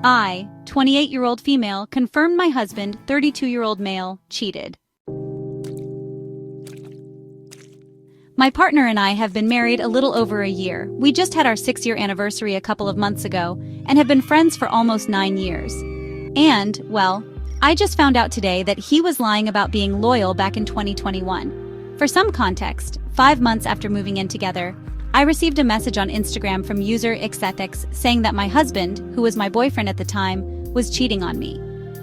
I, 28-year-old female, confirmed my husband, 32-year-old male, cheated. My partner and I have been married a little over a year. We just had our 6-year anniversary a couple of months ago and have been friends for almost 9 years. And, well, I just found out today that he was lying about being loyal back in 2021. For some context, 5 months after moving in together, I received a message on Instagram from user Xethics saying that my husband, who was my boyfriend at the time, was cheating on me.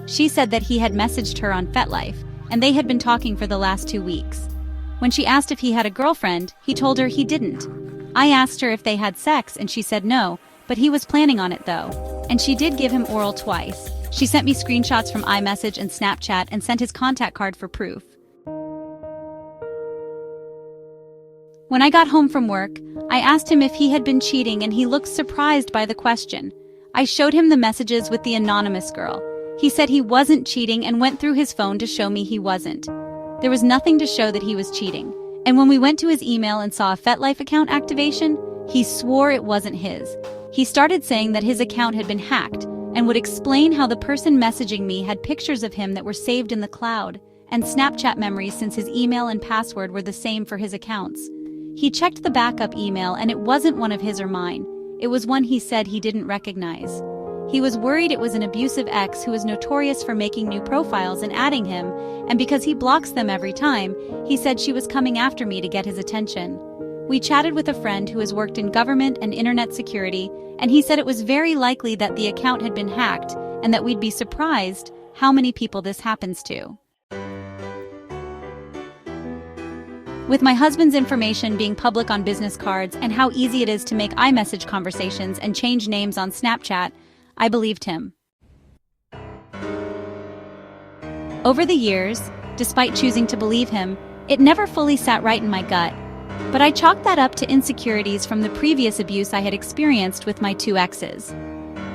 She said that he had messaged her on FetLife, and they had been talking for the last 2 weeks. When she asked if he had a girlfriend, he told her he didn't. I asked her if they had sex, and she said no, but he was planning on it though. And she did give him oral twice. She sent me screenshots from iMessage and Snapchat and sent his contact card for proof. When I got home from work, I asked him if he had been cheating and he looked surprised by the question. I showed him the messages with the anonymous girl. He said he wasn't cheating and went through his phone to show me he wasn't. There was nothing to show that he was cheating. And when we went to his email and saw a FetLife account activation, he swore it wasn't his. He started saying that his account had been hacked and would explain how the person messaging me had pictures of him that were saved in the cloud and Snapchat memories since his email and password were the same for his accounts. He checked the backup email and it wasn't one of his or mine. It was one he said he didn't recognize. He was worried it was an abusive ex who was notorious for making new profiles and adding him, and because he blocks them every time, he said she was coming after me to get his attention. We chatted with a friend who has worked in government and internet security, and he said it was very likely that the account had been hacked and that we'd be surprised how many people this happens to. With my husband's information being public on business cards and how easy it is to make iMessage conversations and change names on Snapchat, I believed him. Over the years, despite choosing to believe him, it never fully sat right in my gut. But I chalked that up to insecurities from the previous abuse I had experienced with my 2 exes.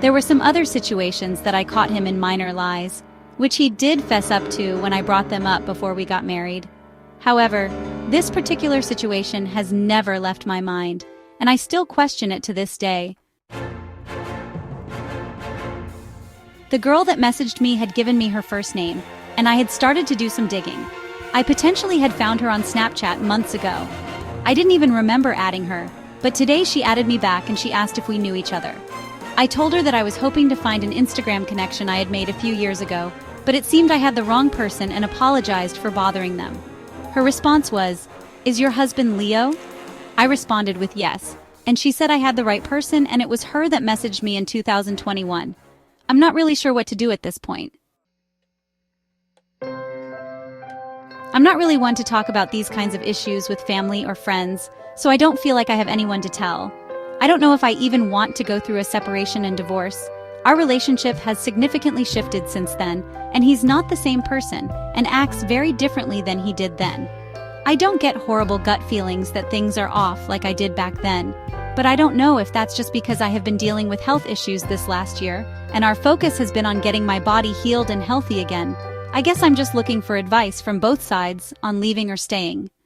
There were some other situations that I caught him in minor lies, which he did fess up to when I brought them up before we got married. However, this particular situation has never left my mind, and I still question it to this day. The girl that messaged me had given me her first name, and I had started to do some digging. I potentially had found her on Snapchat months ago. I didn't even remember adding her, but today she added me back and she asked if we knew each other. I told her that I was hoping to find an Instagram connection I had made a few years ago, but it seemed I had the wrong person and apologized for bothering them. Her response was, "Is your husband Leo?" I responded with yes, and she said I had the right person and it was her that messaged me in 2021. I'm not really sure what to do at this point. I'm not really one to talk about these kinds of issues with family or friends, so I don't feel like I have anyone to tell. I don't know if I even want to go through a separation and divorce. Our relationship has significantly shifted since then, and he's not the same person and acts very differently than he did then. I don't get horrible gut feelings that things are off like I did back then, but I don't know if that's just because I have been dealing with health issues this last year, and our focus has been on getting my body healed and healthy again. I guess I'm just looking for advice from both sides on leaving or staying.